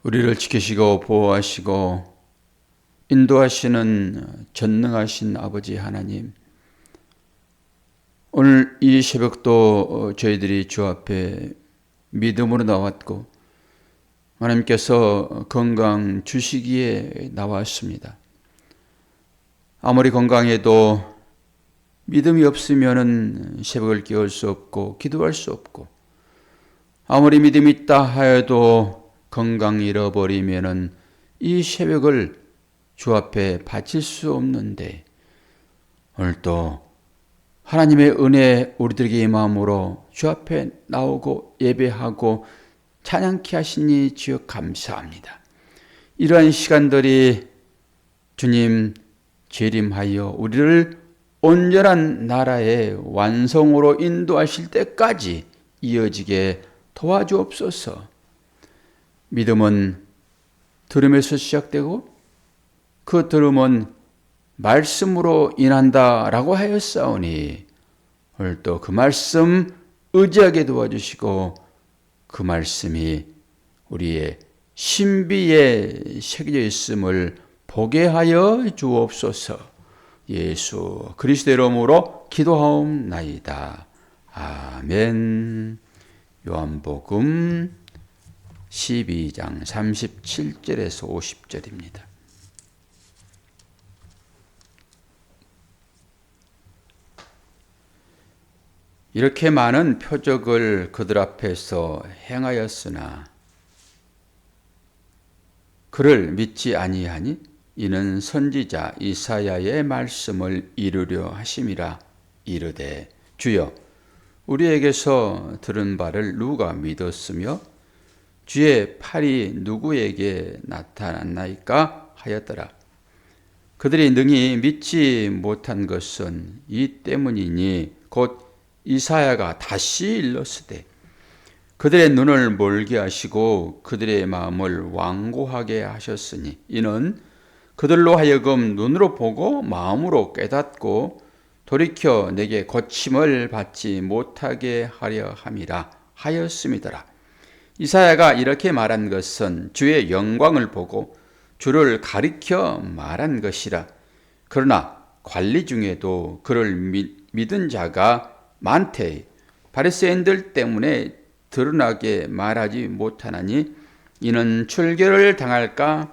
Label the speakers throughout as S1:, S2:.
S1: 우리를 지키시고 보호하시고 인도하시는 전능하신 아버지 하나님, 오늘 이 새벽도 저희들이 주 앞에 믿음으로 나왔고 하나님께서 건강 주시기에 나왔습니다. 아무리 건강해도 믿음이 없으면 새벽을 깨울 수 없고 기도할 수 없고, 아무리 믿음이 있다 하여도 건강 잃어버리면 이 새벽을 주 앞에 바칠 수 없는데, 오늘도 하나님의 은혜 우리들에게 임함으로 주 앞에 나오고 예배하고 찬양케 하시니 주여 감사합니다. 이러한 시간들이 주님 재림하여 우리를 온전한 나라의 완성으로 인도하실 때까지 이어지게 도와주옵소서. 믿음은 들음에서 시작되고 그 들음은 말씀으로 인한다라고 하였사오니, 오늘도 그 말씀 의지하게 도와주시고 그 말씀이 우리의 신비에 새겨져 있음을 보게 하여 주옵소서. 예수 그리스도의 이름으로 기도하옵나이다. 아멘. 요한복음 12장 37절에서 50절입니다. 이렇게 많은 표적을 그들 앞에서 행하였으나 그를 믿지 아니하니 이는 선지자 이사야의 말씀을 이루려 하심이라. 이르되 주여 우리에게서 들은 바를 누가 믿었으며 주의 팔이 누구에게 나타났나이까 하였더라. 그들이 능히 믿지 못한 것은 이 때문이니 곧 이사야가 다시 일렀으되 그들의 눈을 멀게 하시고 그들의 마음을 완고하게 하셨으니 이는 그들로 하여금 눈으로 보고 마음으로 깨닫고 돌이켜 내게 고침을 받지 못하게 하려 함이라 하였음이더라. 이사야가 이렇게 말한 것은 주의 영광을 보고 주를 가리켜 말한 것이라. 그러나 관리 중에도 그를 믿은 자가 많되 바리새인들 때문에 드러나게 말하지 못하나니 이는 출교를 당할까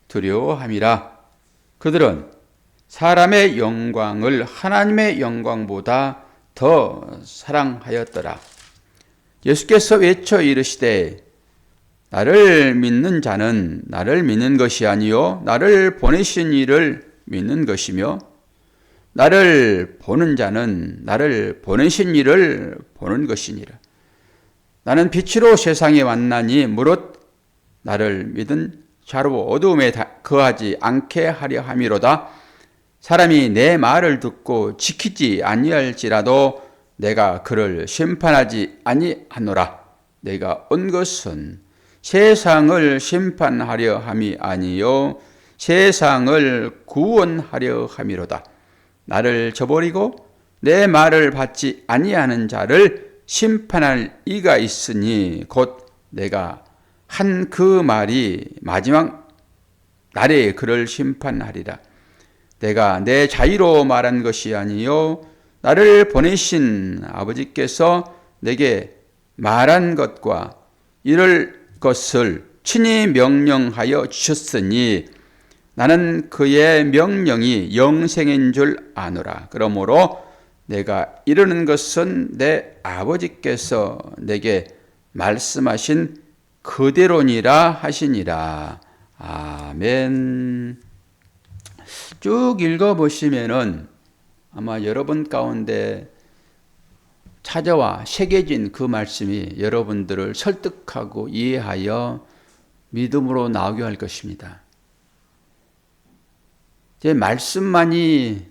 S1: 두려워함이라. 그들은 사람의 영광을 하나님의 영광보다 더 사랑하였더라. 예수께서 외쳐 이르시되 나를 믿는 자는 나를 믿는 것이 아니요 나를 보내신 이를 믿는 것이며 나를 보는 자는 나를 보내신 이를 보는 것이니라. 나는 빛으로 세상에 왔나니 무릇 나를 믿은 자로 어두움에 거하지 않게 하려 함이로다. 사람이 내 말을 듣고 지키지 아니할지라도 내가 그를 심판하지 아니하노라. 내가 온 것은 세상을 심판하려 함이 아니요 세상을 구원하려 함이로다. 나를 저버리고 내 말을 받지 아니하는 자를 심판할 이가 있으니 곧 내가 한 그 말이 마지막 날에 그를 심판하리라. 내가 내 자의로 말한 것이 아니요 나를 보내신 아버지께서 내게 말한 것과 이럴 것을 친히 명령하여 주셨으니 나는 그의 명령이 영생인 줄 아노라. 그러므로 내가 이르는 것은 내 아버지께서 내게 말씀하신 그대로니라 하시니라. 아멘. 쭉 읽어보시면은 아마 여러분 가운데 찾아와 새겨진 그 말씀이 여러분들을 설득하고 이해하여 믿음으로 나오게 할 것입니다. 제 말씀만이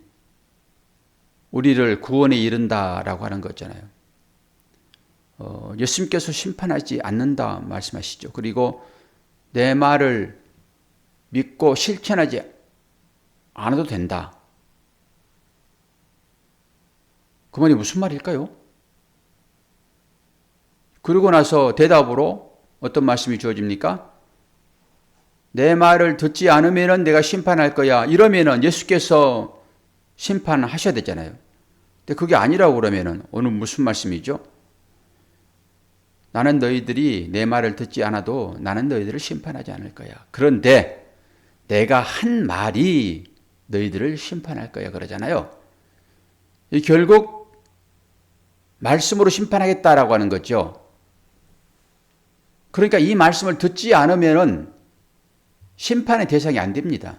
S1: 우리를 구원에 이른다라고 하는 거잖아요. 예수님께서 심판하지 않는다 말씀하시죠. 그리고 내 말을 믿고 실천하지 않아도 된다. 그 말이 무슨 말일까요? 그러고 나서 대답으로 어떤 말씀이 주어집니까? 내 말을 듣지 않으면 내가 심판할 거야. 이러면은 예수께서 심판하셔야 되잖아요. 근데 그게 아니라고 그러면은 오늘 무슨 말씀이죠? 나는 너희들이 내 말을 듣지 않아도 나는 너희들을 심판하지 않을 거야. 그런데 내가 한 말이 너희들을 심판할 거야 그러잖아요. 결국 말씀으로 심판하겠다라고 하는 거죠. 그러니까 이 말씀을 듣지 않으면 심판의 대상이 안 됩니다.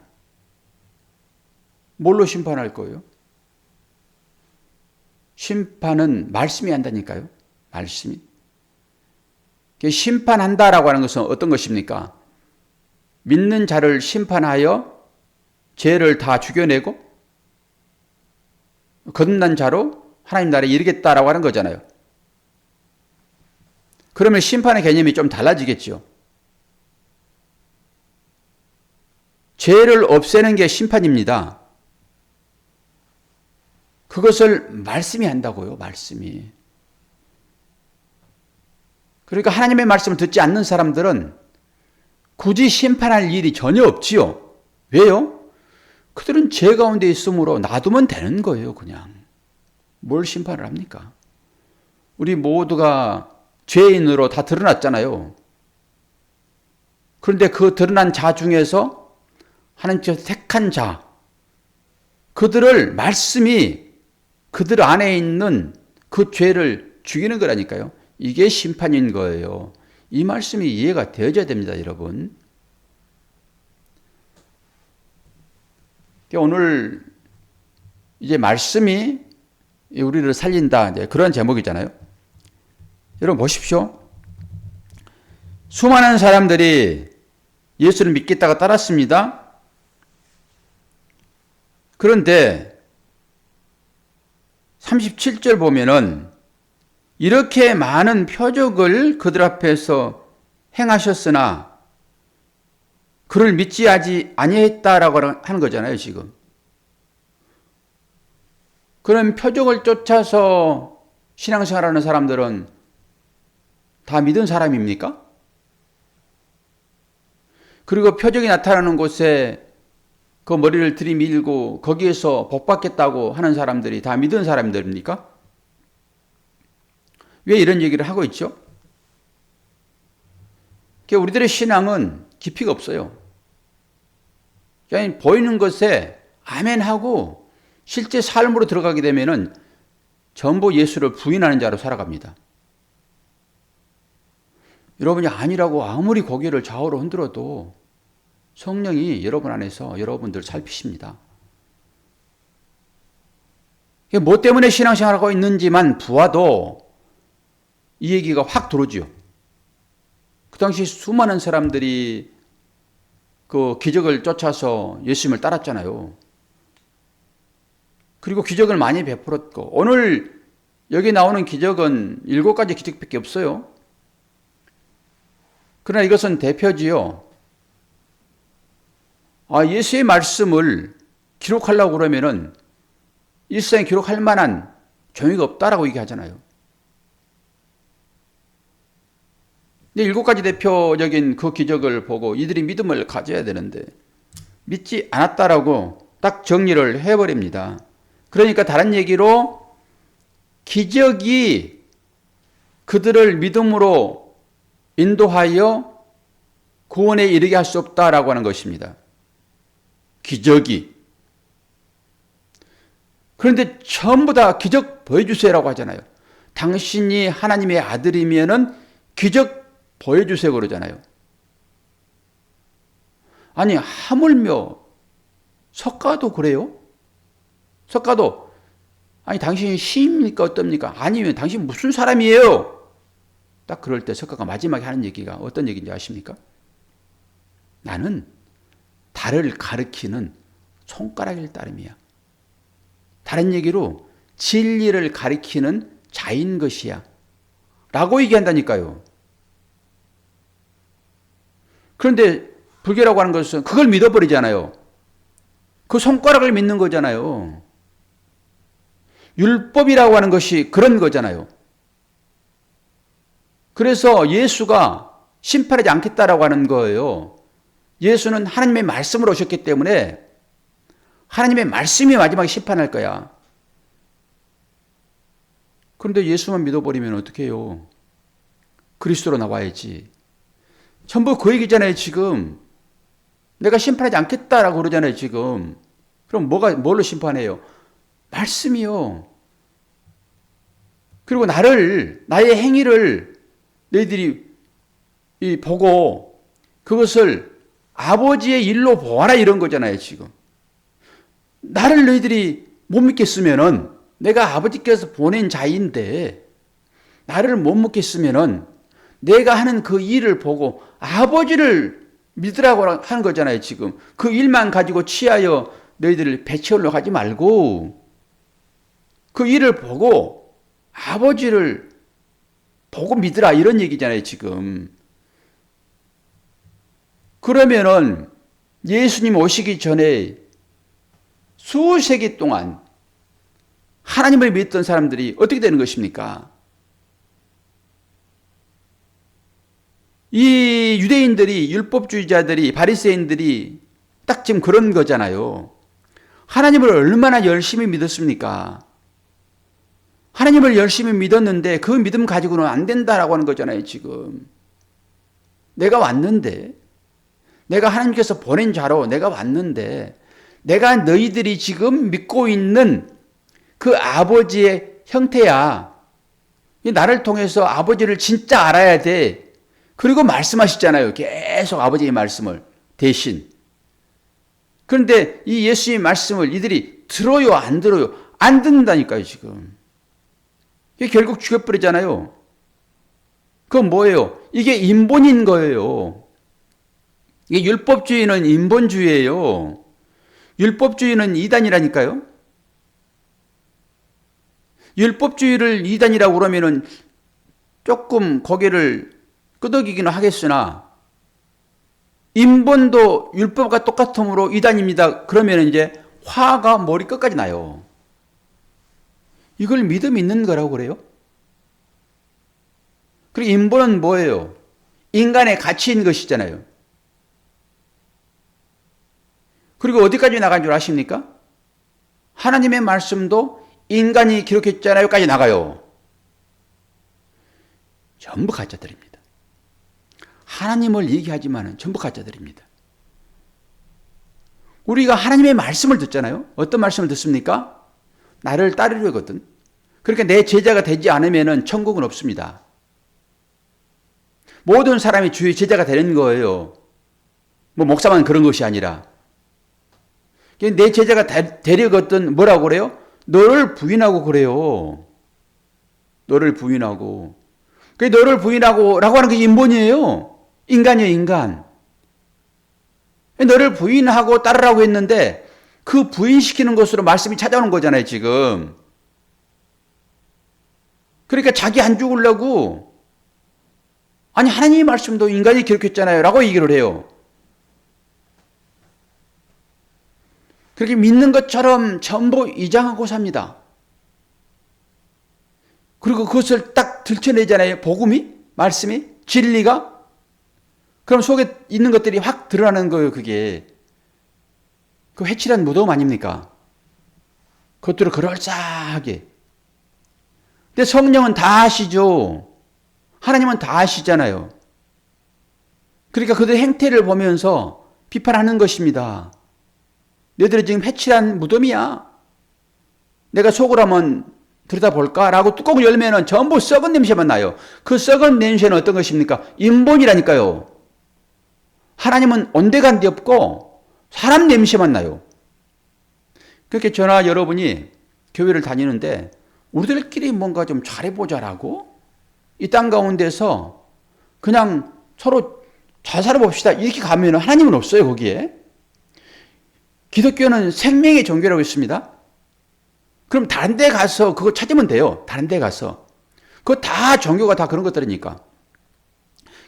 S1: 뭘로 심판할 거예요? 심판은 말씀이 한다니까요. 말씀이. 심판한다라고 하는 것은 어떤 것입니까? 믿는 자를 심판하여 죄를 다 죽여내고 거듭난 자로 하나님 나라에 이르겠다라고 하는 거잖아요. 그러면 심판의 개념이 좀 달라지겠죠. 죄를 없애는 게 심판입니다. 그것을 말씀이 한다고요. 말씀이. 그러니까 하나님의 말씀을 듣지 않는 사람들은 굳이 심판할 일이 전혀 없지요. 왜요? 그들은 죄 가운데 있으므로 놔두면 되는 거예요. 그냥. 뭘 심판을 합니까? 우리 모두가 죄인으로 다 드러났잖아요. 그런데 그 드러난 자 중에서 하나님께서 택한 자, 그들을 말씀이 그들 안에 있는 그 죄를 죽이는 거라니까요. 이게 심판인 거예요. 이 말씀이 이해가 되어져야 됩니다, 여러분. 오늘 이제 말씀이 우리를 살린다, 그런 제목이잖아요. 여러분 보십시오. 수많은 사람들이 예수를 믿겠다가 따랐습니다. 그런데 37절 보면은 이렇게 많은 표적을 그들 앞에서 행하셨으나 그를 믿지 아니했다라고 하는 거잖아요, 지금. 그런 표적을 쫓아서 신앙생활하는 사람들은 다 믿은 사람입니까? 그리고 표적이 나타나는 곳에 그 머리를 들이밀고 거기에서 복받겠다고 하는 사람들이 다 믿은 사람들입니까? 왜 이런 얘기를 하고 있죠? 우리들의 신앙은 깊이가 없어요. 그냥 보이는 것에 아멘하고 실제 삶으로 들어가게 되면은 전부 예수를 부인하는 자로 살아갑니다. 여러분이 아니라고 아무리 고개를 좌우로 흔들어도 성령이 여러분 안에서 여러분들 살피십니다. 뭐 때문에 신앙생활하고 있는지만 보아도 이 얘기가 확 들어오죠. 그 당시 수많은 사람들이 그 기적을 쫓아서 예수님을 따랐잖아요. 그리고 기적을 많이 베풀었고, 오늘 여기 나오는 기적은 7가지 기적밖에 없어요. 그러나 이것은 대표지요. 예수의 말씀을 기록하려고 그러면은 일생에 기록할 만한 종이가 없다라고 얘기하잖아요. 근데 7가지 대표적인 그 기적을 보고 이들이 믿음을 가져야 되는데 믿지 않았다라고 딱 정리를 해버립니다. 그러니까 다른 얘기로 기적이 그들을 믿음으로 인도하여 구원에 이르게 할 수 없다라고 하는 것입니다. 기적이. 그런데 전부 다 기적 보여주세요라고 하잖아요. 당신이 하나님의 아들이면은 기적 보여주세요 그러잖아요. 아니 하물며 석가도 그래요? 석가도 아니 당신이 시입니까 어떻습니까? 아니면 당신 무슨 사람이에요? 딱 그럴 때 석가가 마지막에 하는 얘기가 어떤 얘기인지 아십니까? 나는 달을 가리키는 손가락일 따름이야. 다른 얘기로 진리를 가리키는 자인 것이야. 라고 얘기한다니까요. 그런데 불교라고 하는 것은 그걸 믿어버리잖아요. 그 손가락을 믿는 거잖아요. 율법이라고 하는 것이 그런 거잖아요. 그래서 예수가 심판하지 않겠다라고 하는 거예요. 예수는 하나님의 말씀으로 오셨기 때문에 하나님의 말씀이 마지막에 심판할 거야. 그런데 예수만 믿어버리면 어떻게 해요? 그리스도로 나와야지. 전부 그 얘기잖아요, 지금. 내가 심판하지 않겠다라고 그러잖아요, 지금. 그럼 뭘로 심판해요? 말씀이요. 그리고 나의 행위를 너희들이 보고 그것을 아버지의 일로 보아라 이런 거잖아요, 지금. 나를 너희들이 못 믿겠으면은 내가 아버지께서 보낸 자인데 나를 못 믿겠으면은 내가 하는 그 일을 보고 아버지를 믿으라고 하는 거잖아요, 지금. 그 일만 가지고 취하여 너희들을 배치하려고 하지 말고 그 일을 보고 아버지를 보고 믿으라 이런 얘기잖아요, 지금. 그러면은 예수님 오시기 전에 수세기 동안 하나님을 믿던 사람들이 어떻게 되는 것입니까? 이 유대인들이, 율법주의자들이, 바리새인들이 딱 지금 그런 거잖아요. 하나님을 얼마나 열심히 믿었습니까? 하나님을 열심히 믿었는데 그 믿음 가지고는 안 된다라고 하는 거잖아요, 지금. 내가 왔는데, 내가 하나님께서 보낸 자로 내가 왔는데, 내가 너희들이 지금 믿고 있는 그 아버지의 형태야. 나를 통해서 아버지를 진짜 알아야 돼. 그리고 말씀하시잖아요. 계속 아버지의 말씀을 대신. 그런데 이 예수의 말씀을 이들이 들어요, 안 들어요? 안 듣는다니까요, 지금. 이게 결국 죽여버리잖아요. 그건 뭐예요? 이게 인본인 거예요. 이게 율법주의는 인본주의예요. 율법주의는 이단이라니까요. 율법주의를 이단이라고 그러면은 조금 고개를 끄덕이기는 하겠으나 인본도 율법과 똑같으므로 이단입니다. 그러면 이제 화가 머리 끝까지 나요. 이걸 믿는 거라고 그래요? 그리고 인본은 뭐예요? 인간의 가치인 것이잖아요. 그리고 어디까지 나간 줄 아십니까? 하나님의 말씀도 인간이 기록했잖아요까지 나가요. 전부 가짜들입니다. 하나님을 얘기하지만 전부 가짜들입니다. 우리가 하나님의 말씀을 듣잖아요. 어떤 말씀을 듣습니까? 나를 따르려거든. 그러니까 내 제자가 되지 않으면 천국은 없습니다. 모든 사람이 주의 제자가 되는 거예요. 뭐 목사만 그런 것이 아니라. 내 제자가 되려거든 뭐라고 그래요? 너를 부인하고 그래요. 너를 부인하고. 너를 부인하고 라고 하는 게 인본이에요. 인간이에요, 인간. 너를 부인하고 따르라고 했는데 그 부인시키는 것으로 말씀이 찾아오는 거잖아요, 지금. 그러니까 자기 안 죽으려고 아니 하나님의 말씀도 인간이 기록했잖아요 라고 얘기를 해요. 그렇게 믿는 것처럼 전부 이장하고 삽니다. 그리고 그것을 딱 들춰내잖아요. 복음이, 말씀이, 진리가. 그럼 속에 있는 것들이 확 드러나는 거예요, 그게. 그 회칠한 무덤 아닙니까? 그것들을 그럴싸하게. 근데 성령은 다 아시죠. 하나님은 다 아시잖아요. 그러니까 그들의 행태를 보면서 비판하는 것입니다. 너희들은 지금 회칠한 무덤이야. 내가 속을 한번 들여다볼까? 라고 뚜껑을 열면 전부 썩은 냄새만 나요. 그 썩은 냄새는 어떤 것입니까? 인본이라니까요. 하나님은 온데간데 없고 사람 냄새만 나요. 그렇게 저나 여러분이 교회를 다니는데 우리들끼리 뭔가 좀 잘해보자라고 이 땅 가운데서 그냥 서로 잘 살아봅시다 이렇게 가면 하나님은 없어요, 거기에. 기독교는 생명의 종교라고 있습니다. 그럼 다른 데 가서 그거 찾으면 돼요. 다른 데 가서. 그거 다 종교가 다 그런 것들이니까.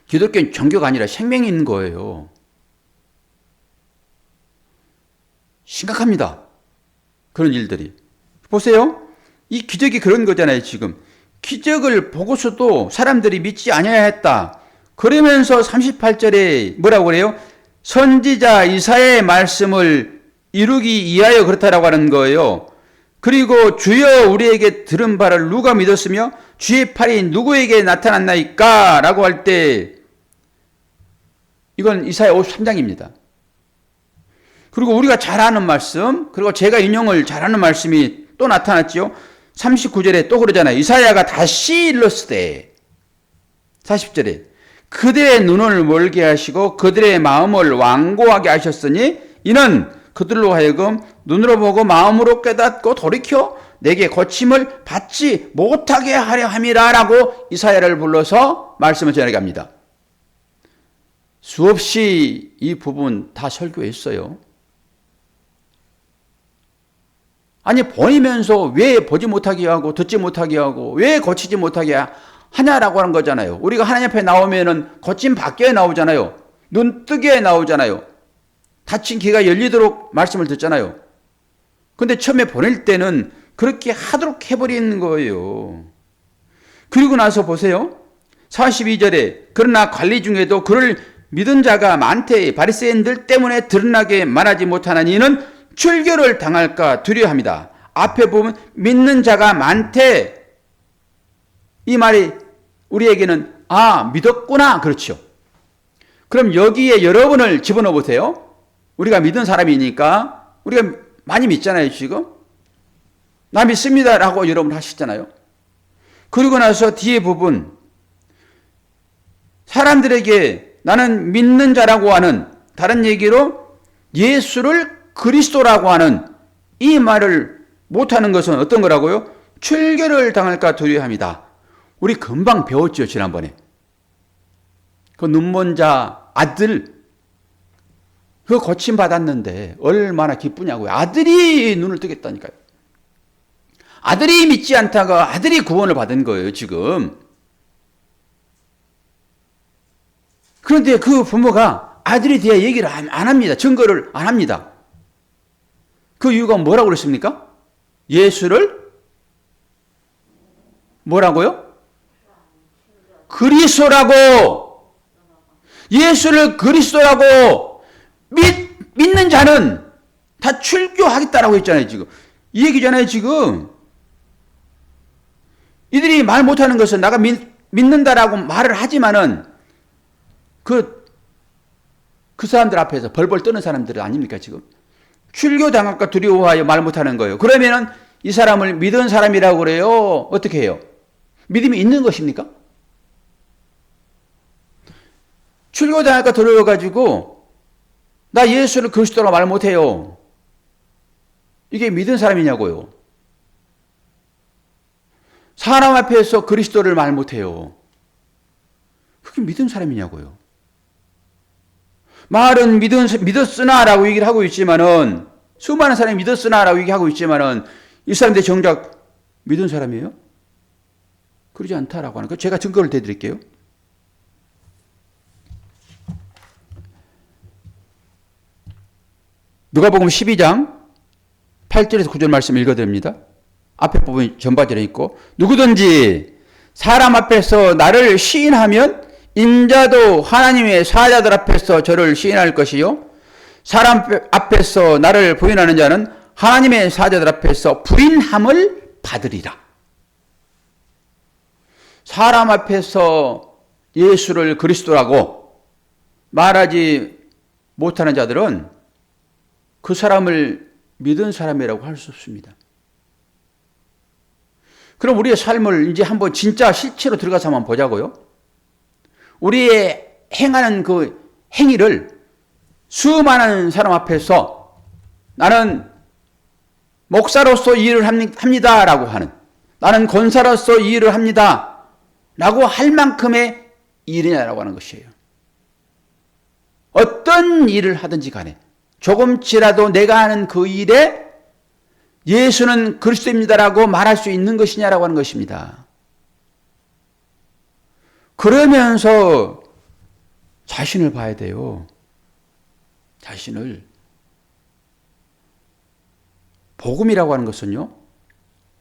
S1: 기독교는 종교가 아니라 생명인 거예요. 심각합니다. 그런 일들이. 보세요. 이 기적이 그런 거잖아요, 지금. 기적을 보고서도 사람들이 믿지 아니하였다. 그러면서 38절에 뭐라고 그래요? 선지자 이사야의 말씀을 이루기 위하여 그렇다라고 하는 거예요. 그리고 주여 우리에게 들은 바를 누가 믿었으며 주의 팔이 누구에게 나타났나이까? 라고 할 때 이건 이사야 53장입니다. 그리고 우리가 잘 아는 말씀, 그리고 제가 인용을 잘하는 말씀이 또 나타났죠. 39절에 또 그러잖아요. 이사야가 다시 일렀으되 40절에 그들의 눈을 멀게 하시고 그들의 마음을 완고하게 하셨으니 이는 그들로 하여금 눈으로 보고 마음으로 깨닫고 돌이켜 내게 고침을 받지 못하게 하려 함이라 라고 이사야를 불러서 말씀을 전해 갑니다. 수없이 이 부분 다 설교했어요. 아니 보이면서 왜 보지 못하게 하고 듣지 못하게 하고 왜 고치지 못하게 하냐라고 하는 거잖아요. 우리가 하나님 앞에 나오면은 고침 받게 나오잖아요. 눈 뜨게 나오잖아요. 닫힌 귀가 열리도록 말씀을 듣잖아요. 근데 처음에 보낼 때는 그렇게 하도록 해버리는 거예요. 그리고 나서 보세요. 42절에 그러나 관리 중에도 그를 믿은 자가 많되 바리새인들 때문에 드러나게 말하지 못하는 이는 출교를 당할까 두려워합니다. 앞에 보면 믿는 자가 많대. 이 말이 우리에게는 믿었구나. 그렇죠. 그럼 여기에 여러분을 집어넣어 보세요. 우리가 믿은 사람이니까 우리가 많이 믿잖아요. 지금 나 믿습니다 라고 여러분 하시잖아요. 그리고 나서 뒤에 부분 사람들에게 나는 믿는 자라고 하는, 다른 얘기로 예수를 그리스도라고 하는 이 말을 못하는 것은 어떤 거라고요? 출교를 당할까 두려워합니다. 우리 금방 배웠죠. 지난번에 그 눈먼 자 아들 그 고침받았는데 얼마나 기쁘냐고요. 아들이 눈을 뜨겠다니까요. 아들이 믿지 않다가 아들이 구원을 받은 거예요. 지금. 그런데 그 부모가 아들에 대해 얘기를 안 합니다. 증거를 안 합니다. 그 이유가 뭐라고 그랬습니까? 예수를 뭐라고요? 그리스도라고. 예수를 그리스도라고 믿는 자는 다 출교하겠다라고 했잖아요. 지금 이 얘기잖아요. 지금 이들이 말 못하는 것은 나가 믿는다라고 말을 하지만은 그 사람들 앞에서 벌벌 떠는 사람들 아닙니까? 지금 출교 당할까 두려워하여 말 못하는 거예요. 그러면은 이 사람을 믿은 사람이라고 그래요? 어떻게 해요? 믿음이 있는 것입니까? 출교 당할까 두려워가지고 나 예수를 그리스도라고 말 못해요. 이게 믿은 사람이냐고요? 사람 앞에서 그리스도를 말 못해요. 그게 믿은 사람이냐고요? 말은 믿었으나라고 얘기를 하고 있지만은, 수많은 사람이 믿었으나라고 얘기하고 있지만은 이 사람들 정작 믿은 사람이에요? 그러지 않다라고 하는 거. 제가 증거를 대드릴게요. 누가복음 12장 8절에서 9절 말씀 읽어드립니다. 앞에 부분이 전바절에 있고, 누구든지 사람 앞에서 나를 시인하면 인자도 하나님의 사자들 앞에서 저를 시인할 것이요, 사람 앞에서 나를 부인하는 자는 하나님의 사자들 앞에서 부인함을 받으리라. 사람 앞에서 예수를 그리스도라고 말하지 못하는 자들은 그 사람을 믿은 사람이라고 할 수 없습니다. 그럼 우리의 삶을 이제 한번 진짜 실체로 들어가서 한번 보자고요. 우리의 행하는 그 행위를 수많은 사람 앞에서 나는 목사로서 이 일을 합니다라고 하는, 나는 권사로서 이 일을 합니다 라고 할 만큼의 일이냐라고 하는 것이에요. 어떤 일을 하든지 간에 조금치라도 내가 하는 그 일에 예수는 그리스도입니다라고 말할 수 있는 것이냐라고 하는 것입니다. 그러면서 자신을 봐야 돼요. 자신을. 복음이라고 하는 것은요,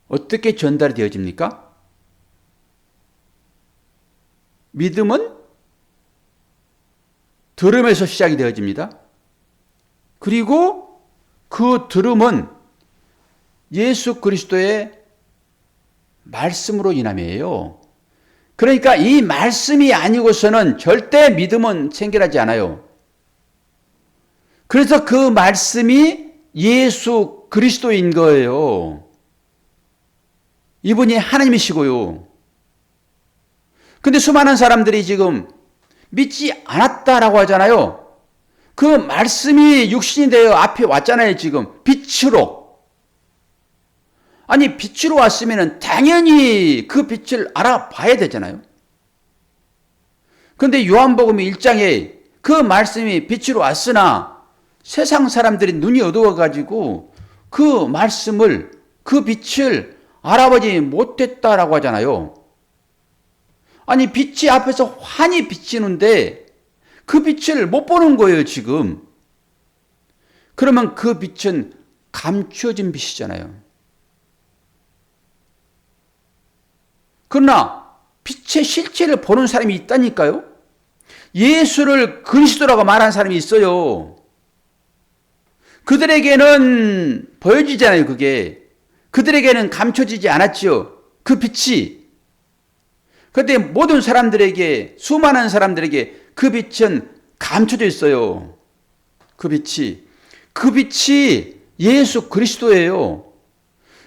S1: 어떻게 전달이 되어집니까? 믿음은 들음에서 시작이 되어집니다. 그리고 그 들음은 예수 그리스도의 말씀으로 인함이에요. 그러니까 이 말씀이 아니고서는 절대 믿음은 생겨나지 않아요. 그래서 그 말씀이 예수 그리스도인 거예요. 이분이 하나님이시고요. 근데 수많은 사람들이 지금 믿지 않았다라고 하잖아요. 그 말씀이 육신이 되어 앞에 왔잖아요, 지금. 빛으로. 아니, 빛으로 왔으면 당연히 그 빛을 알아봐야 되잖아요. 그런데 요한복음 1장에 그 말씀이 빛으로 왔으나 세상 사람들이 눈이 어두워가지고 그 말씀을, 그 빛을 알아보지 못했다라고 하잖아요. 아니, 빛이 앞에서 환히 비치는데 그 빛을 못 보는 거예요, 지금. 그러면 그 빛은 감추어진 빛이잖아요. 그러나 빛의 실체를 보는 사람이 있다니까요. 예수를 그리스도라고 말하는 사람이 있어요. 그들에게는 보여지잖아요, 그게. 그들에게는 감춰지지 않았지요, 그 빛이. 그런데 모든 사람들에게, 수많은 사람들에게 그 빛은 감춰져 있어요. 그 빛이. 그 빛이 예수 그리스도예요.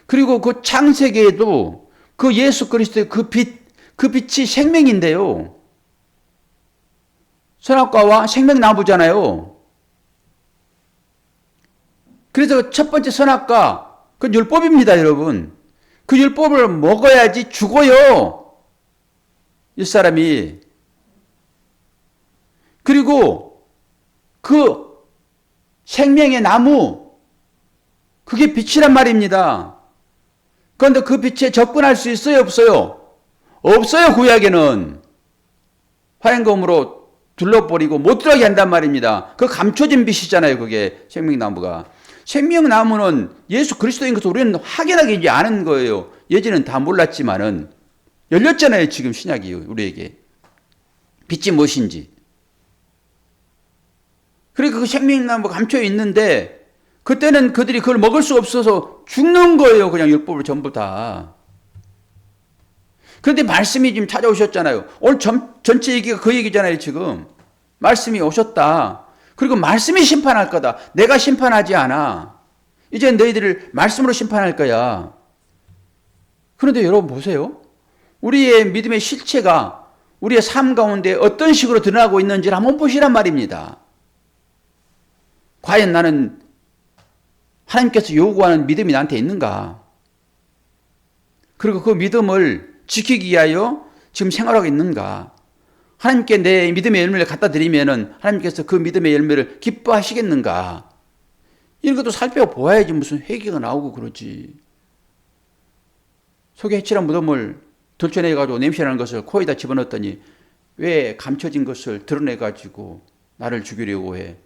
S1: 그리고 그 창세기에도 그 예수 그리스도의 그 빛이 생명인데요. 선악과와 생명나무잖아요. 그래서 첫 번째 선악과, 그 율법입니다, 여러분. 그 율법을 먹어야지 죽어요, 이 사람이. 그리고 그 생명의 나무, 그게 빛이란 말입니다. 그런데 그 빛에 접근할 수 있어요, 없어요? 없어요, 구약에는. 화염검으로 둘러버리고 못 들어가게 한단 말입니다. 그 감춰진 빛이잖아요, 그게 생명나무가. 생명나무는 예수 그리스도인 것을 우리는 확연하게 아는 거예요. 예전엔 다 몰랐지만은 열렸잖아요, 지금 신약이 우리에게. 빛이 무엇인지. 그러니까 그 생명나무가 감춰 있는데 그때는 그들이 그걸 먹을 수 없어서 죽는 거예요, 그냥 율법을 전부 다. 그런데 말씀이 지금 찾아오셨잖아요. 오늘 전체 얘기가 그 얘기잖아요, 지금. 말씀이 오셨다. 그리고 말씀이 심판할 거다. 내가 심판하지 않아. 이제 너희들을 말씀으로 심판할 거야. 그런데 여러분 보세요. 우리의 믿음의 실체가 우리의 삶 가운데 어떤 식으로 드러나고 있는지를 한번 보시란 말입니다. 과연 나는 하나님께서 요구하는 믿음이 나한테 있는가? 그리고 그 믿음을 지키기 위하여 지금 생활하고 있는가? 하나님께 내 믿음의 열매를 갖다 드리면은 하나님께서 그 믿음의 열매를 기뻐하시겠는가? 이런 것도 살펴보아야지 무슨 회개가 나오고 그러지. 속에 해칠한 무덤을 들춰내가지고 냄새나는 것을 코에다 집어넣었더니 왜 감춰진 것을 드러내가지고 나를 죽이려고 해?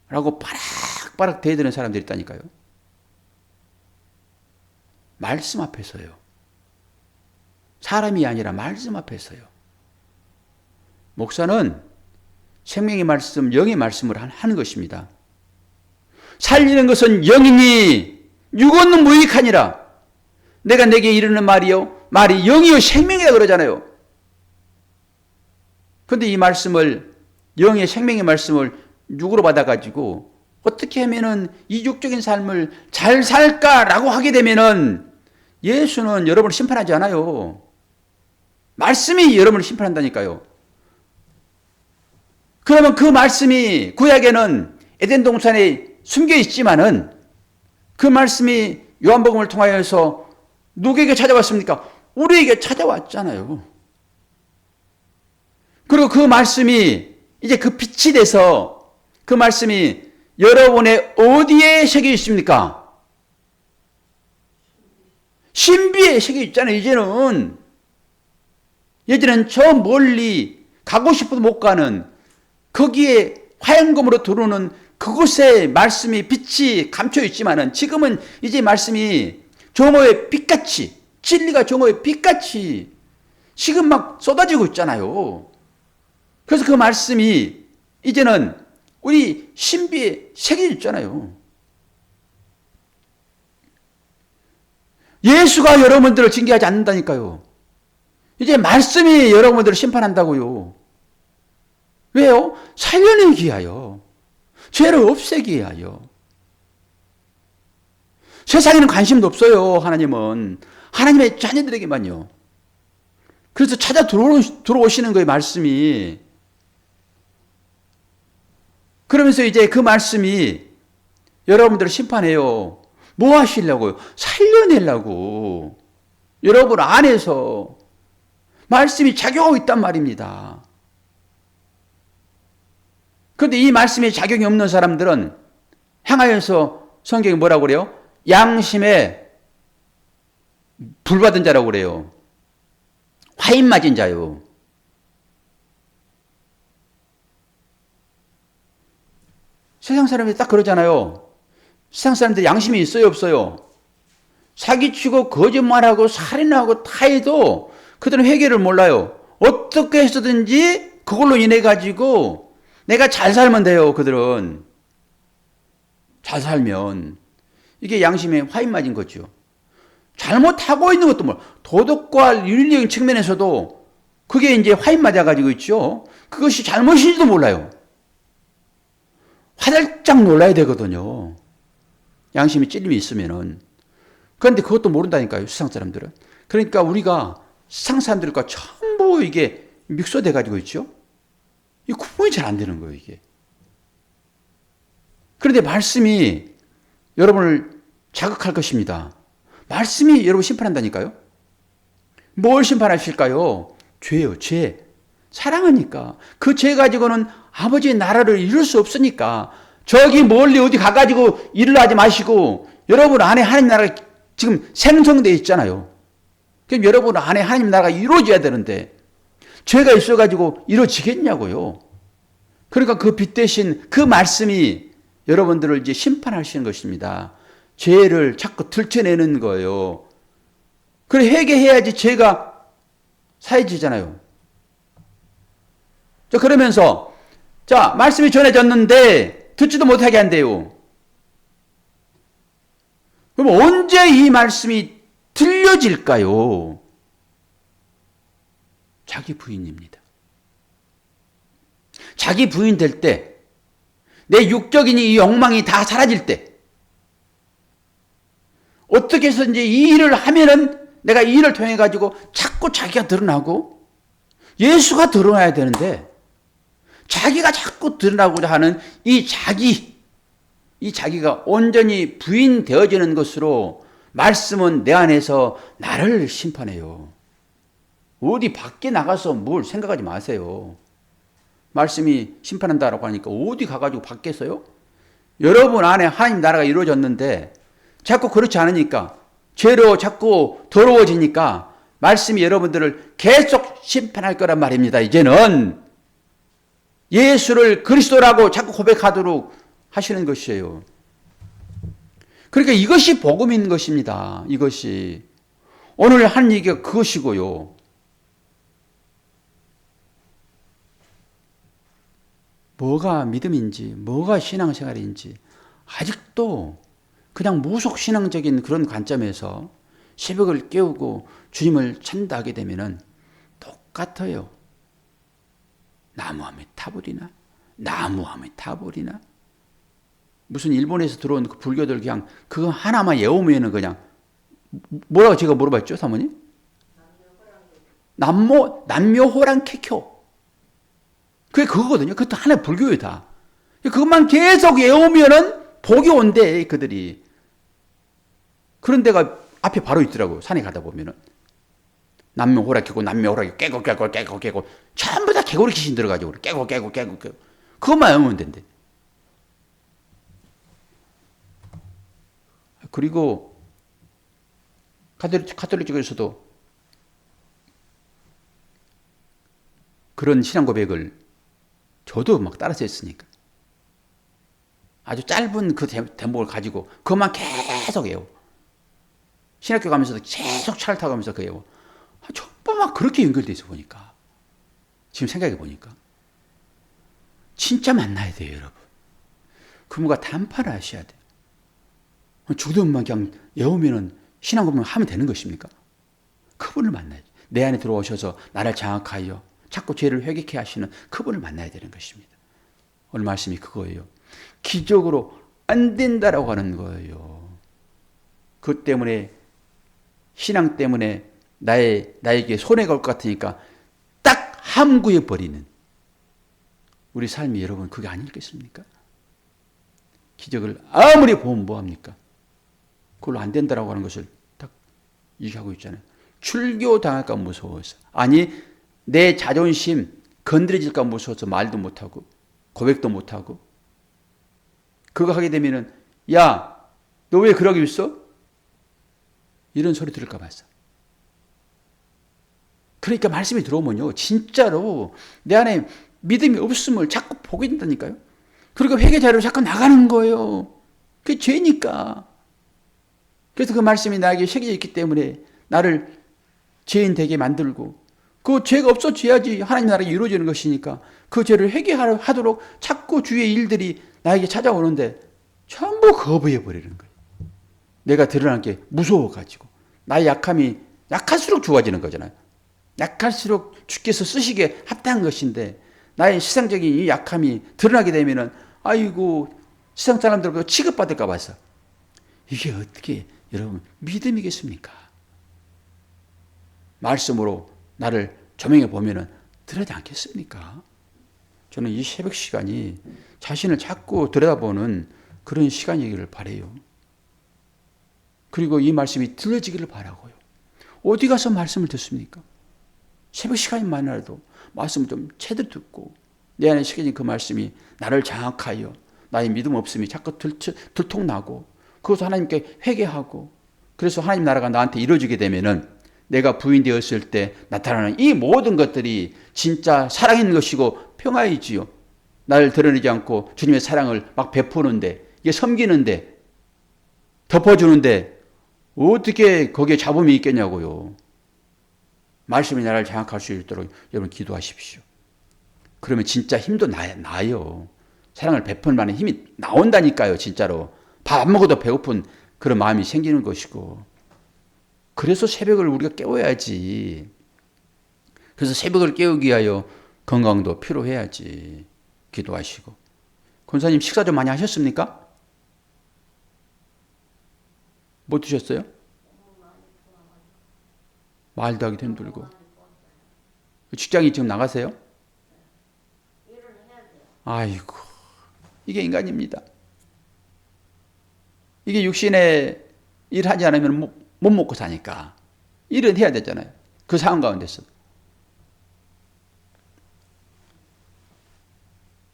S1: 라고 바락바락 대드는 사람들이 있다니까요. 말씀 앞에서요. 사람이 아니라 말씀 앞에서요. 목사는 생명의 말씀, 영의 말씀을 하는 것입니다. 살리는 것은 영이니 육은 무익하니라. 내가 내게 이르는 말이요, 말이 영이요 생명이라 그러잖아요. 그런데 이 말씀을, 영의 생명의 말씀을 육으로 받아가지고 어떻게 하면은 이 육적인 삶을 잘 살까라고 하게 되면은 예수는 여러분을 심판하지 않아요. 말씀이 여러분을 심판한다니까요. 그러면 그 말씀이 구약에는 에덴 동산에 숨겨 있지만은 그 말씀이 요한복음을 통하여서 누구에게 찾아왔습니까? 우리에게 찾아왔잖아요. 그리고 그 말씀이 이제 그 빛이 돼서 그 말씀이 여러분의 어디에 새겨 있습니까? 신비에 새겨 있잖아요, 이제는. 예전엔 저 멀리 가고 싶어도 못 가는 거기에 화염검으로 들어오는 그곳에 말씀이 빛이 감춰 있지만은 지금은 이제 말씀이 정오의 빛같이, 진리가 정오의 빛같이 지금 막 쏟아지고 있잖아요. 그래서 그 말씀이 이제는 우리 신비에 새겨져 있잖아요. 예수가 여러분들을 징계하지 않는다니까요. 이제 말씀이 여러분들을 심판한다고요. 왜요? 살려내기 위하여. 죄를 없애기 위하여. 세상에는 관심도 없어요. 하나님은. 하나님의 자녀들에게만요. 그래서 찾아 들어오시는 거예요. 말씀이. 그러면서 이제 그 말씀이 여러분들을 심판해요. 뭐 하시려고요? 살려내려고. 여러분 안에서 말씀이 작용하고 있단 말입니다. 그런데 이 말씀에 작용이 없는 사람들은 향하여서 성경이 뭐라고 그래요? 양심에 불받은 자라고 그래요. 화인 맞은 자요. 세상 사람들이 딱 그러잖아요. 세상 사람들이 양심이 있어요, 없어요? 사기치고 거짓말하고 살인하고 다 해도 그들은 회개를 몰라요. 어떻게 해서든지 그걸로 인해 가지고 내가 잘 살면 돼요. 그들은 잘 살면 이게 양심에 화인 맞은 거죠. 잘못하고 있는 것도 도덕과 윤리적인 측면에서도 그게 이제 화인 맞아 가지고 있죠. 그것이 잘못인지도 몰라요. 화들짝 놀라야 되거든요. 양심이 찔림이 있으면은. 그런데 그것도 모른다니까요, 세상 사람들은. 그러니까 우리가 세상 사람들과 전부 이게 믹서돼 가지고 있죠. 이 구분이 잘 안 되는 거예요, 이게. 그런데 말씀이 여러분을 자극할 것입니다. 말씀이 여러분 심판한다니까요. 뭘 심판하실까요? 죄요, 죄. 사랑하니까. 그 죄 가지고는 아버지의 나라를 이룰 수 없으니까 저기 멀리 어디 가가지고 일을 하지 마시고 여러분 안에 하나님 나라가 지금 생성되어 있잖아요. 그럼 여러분 안에 하나님 나라가 이루어져야 되는데 죄가 있어가지고 이루어지겠냐고요. 그러니까 그 빛 대신 그 말씀이 여러분들을 이제 심판하시는 것입니다. 죄를 자꾸 들춰내는 거예요. 그래 회개해야지 죄가 사해지잖아요. 자, 그러면서 자, 말씀이 전해졌는데 듣지도 못하게 한대요. 그럼 언제 이 말씀이 들려질까요? 자기 부인입니다. 자기 부인 될 때, 내 육적인 이 욕망이 다 사라질 때, 어떻게 해서든지 이 일을 하면은 내가 이 일을 통해 가지고 자꾸 자기가 드러나고 예수가 드러나야 되는데 자기가 자꾸 드러나고자 하는 이 자기가 온전히 부인되어지는 것으로 말씀은 내 안에서 나를 심판해요. 어디 밖에 나가서 뭘 생각하지 마세요. 말씀이 심판한다라고 하니까 어디 가가지고 밖에서요? 여러분 안에 하나님 나라가 이루어졌는데 자꾸 그렇지 않으니까 죄로 자꾸 더러워지니까 말씀이 여러분들을 계속 심판할 거란 말입니다. 이제는 예수를 그리스도라고 자꾸 고백하도록 하시는 것이에요. 그러니까 이것이 복음인 것입니다. 이것이 오늘 한 얘기가 그것이고요. 뭐가 믿음인지 뭐가 신앙생활인지 아직도 그냥 무속신앙적인 그런 관점에서 새벽을 깨우고 주님을 찾는다 하게 되면 똑같아요. 나무함에 타버리나? 나무함에 타버리나? 무슨 일본에서 들어온 그 불교들 그냥 그거 하나만 외우면은 그냥 뭐라고 제가 물어봤죠, 사모님? 남묘호랑캐교. 그게 그거거든요. 그것도 하나의 불교이다. 그것만 계속 외우면은 복이 온대, 그들이. 그런 데가 앞에 바로 있더라고요. 산에 가다 보면은. 남묘호랑캐고, 깨고. 전부 다 개구리 귀신 들어가지고, 깨고. 그것만 외우면 된대. 그리고, 카톨릭 쪽에서도 그런 신앙 고백을 저도 막 따라서 했으니까. 아주 짧은 그 대목을 가지고 그것만 계속 외워. 신학교 가면서도 계속 차를 타고 가면서 그 외워. 전부 막 그렇게 연결돼 있어 보니까. 지금 생각해 보니까. 진짜 만나야 돼요, 여러분. 그분과 단판을 하셔야 돼요. 죽으면만 그냥 외우면은 신앙고백만 하면 되는 것입니까? 그분을 만나야지. 내 안에 들어오셔서 나를 장악하여 자꾸 죄를 회개케 하시는 그분을 만나야 되는 것입니다. 오늘 말씀이 그거예요. 기적으로 안 된다라고 하는 거예요. 그 때문에 신앙 때문에 나에게 손해가 올 것 같으니까 딱 함구해 버리는 우리 삶이 여러분 그게 아니겠습니까? 기적을 아무리 보면 뭐합니까? 그걸로 안 된다라고 하는 것을 딱 얘기하고 있잖아요. 출교당할까 무서워서. 아니 내 자존심 건드려질까 무서워서 말도 못하고 고백도 못하고 그거 하게 되면은 야, 너 왜 그러고 있어? 이런 소리 들을까 봐서. 그러니까 말씀이 들어오면요. 진짜로 내 안에 믿음이 없음을 자꾸 보게 된다니까요. 그리고 회개 자료로 자꾸 나가는 거예요. 그게 죄니까. 그래서 그 말씀이 나에게 새겨져 있기 때문에 나를 죄인 되게 만들고 그 죄가 없어져야지 하나님 나라가 이루어지는 것이니까 그 죄를 회개하도록 자꾸 주위의 일들이 나에게 찾아오는데 전부 거부해버리는 거예요. 내가 드러난 게 무서워가지고 나의 약함이 약할수록 좋아지는 거잖아요. 약할수록 주께서 쓰시기에 합당한 것인데 나의 세상적인 이 약함이 드러나게 되면은 아이고 세상 사람들 취급받을까 봐서 이게 어떻게 여러분 믿음이겠습니까? 말씀으로 나를 조명해 보면은 들어야지 않겠습니까? 저는 이 새벽 시간이 자신을 자꾸 들여다보는 그런 시간이기를 바라요. 그리고 이 말씀이 들려지기를 바라고요. 어디 가서 말씀을 듣습니까? 새벽 시간만이라도 말씀을 좀 제대로 듣고 내 안에 새겨진 그 말씀이 나를 장악하여 나의 믿음 없음이 자꾸 들통나고 그것을 하나님께 회개하고 그래서 하나님 나라가 나한테 이루어지게 되면은 내가 부인되었을 때 나타나는 이 모든 것들이 진짜 사랑인 것이고 평화이지요. 나를 드러내지 않고 주님의 사랑을 막 베푸는데 이게 섬기는데 덮어주는데 어떻게 거기에 잡음이 있겠냐고요. 말씀이 나를 장악할 수 있도록 여러분 기도하십시오. 그러면 진짜 힘도 나요. 사랑을 베푸는 만한 힘이 나온다니까요. 진짜로. 밥 안 먹어도 배고픈 그런 마음이 생기는 것이고 그래서 새벽을 우리가 깨워야지. 그래서 새벽을 깨우기 위하여 건강도 필요해야지. 기도하시고. 권사님 식사 좀 많이 하셨습니까? 뭐 드셨어요? 말도 하기도 힘들고. 직장이 지금 나가세요? 아이고, 이게 인간입니다. 이게 육신에 일하지 않으면 못 먹고 사니까 일은 해야 되잖아요. 그 상황 가운데서.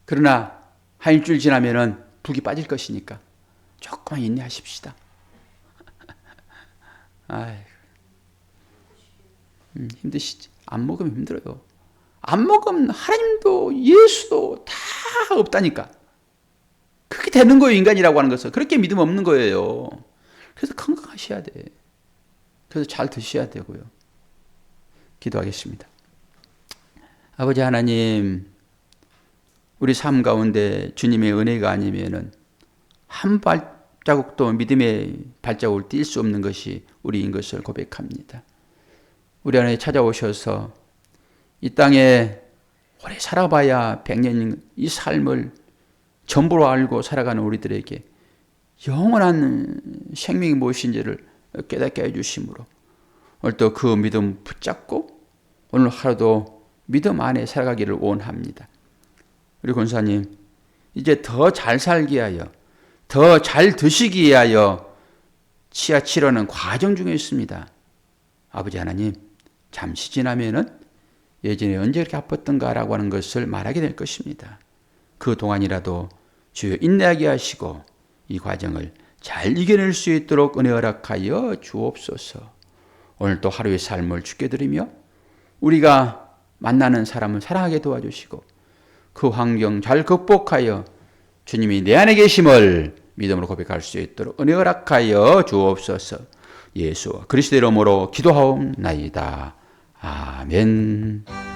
S1: 그러나 한 일주일 지나면은 붓기 빠질 것이니까 조금만 인내하십시다. 아이고. 힘드시지. 안 먹으면 힘들어요. 안 먹으면 하나님도 예수도 다 없다니까. 그렇게 되는 거예요. 인간이라고 하는 것은. 그렇게 믿음 없는 거예요. 그래서 건강하셔야 돼. 그래서 잘 드셔야 되고요. 기도하겠습니다. 아버지 하나님, 우리 삶 가운데 주님의 은혜가 아니면은 한 발자국도 믿음의 발자국을 뛸 수 없는 것이 우리인 것을 고백합니다. 우리 안에 찾아오셔서 이 땅에 오래 살아봐야 100년인 이 삶을 전부로 알고 살아가는 우리들에게 영원한 생명이 무엇인지를 깨닫게 해주심으로 오늘 또 그 믿음 붙잡고 오늘 하루도 믿음 안에 살아가기를 원합니다. 우리 권사님 이제 더 잘 살기 위하여 더 잘 드시기 위하여 치아 치료는 과정 중에 있습니다. 아버지 하나님 잠시 지나면은 예전에 언제 그렇게 아팠던가라고 하는 것을 말하게 될 것입니다. 그 동안이라도 주여 인내하게 하시고 이 과정을 잘 이겨낼 수 있도록 은혜 허락하여 주옵소서. 오늘 또 하루의 삶을 주께 드리며 우리가 만나는 사람을 사랑하게 도와주시고 그 환경 잘 극복하여 주님이 내 안에 계심을 믿음으로 고백할 수 있도록 은혜 허락하여 주옵소서. 예수 그리스도의 이름으로 기도하옵나이다. 아멘.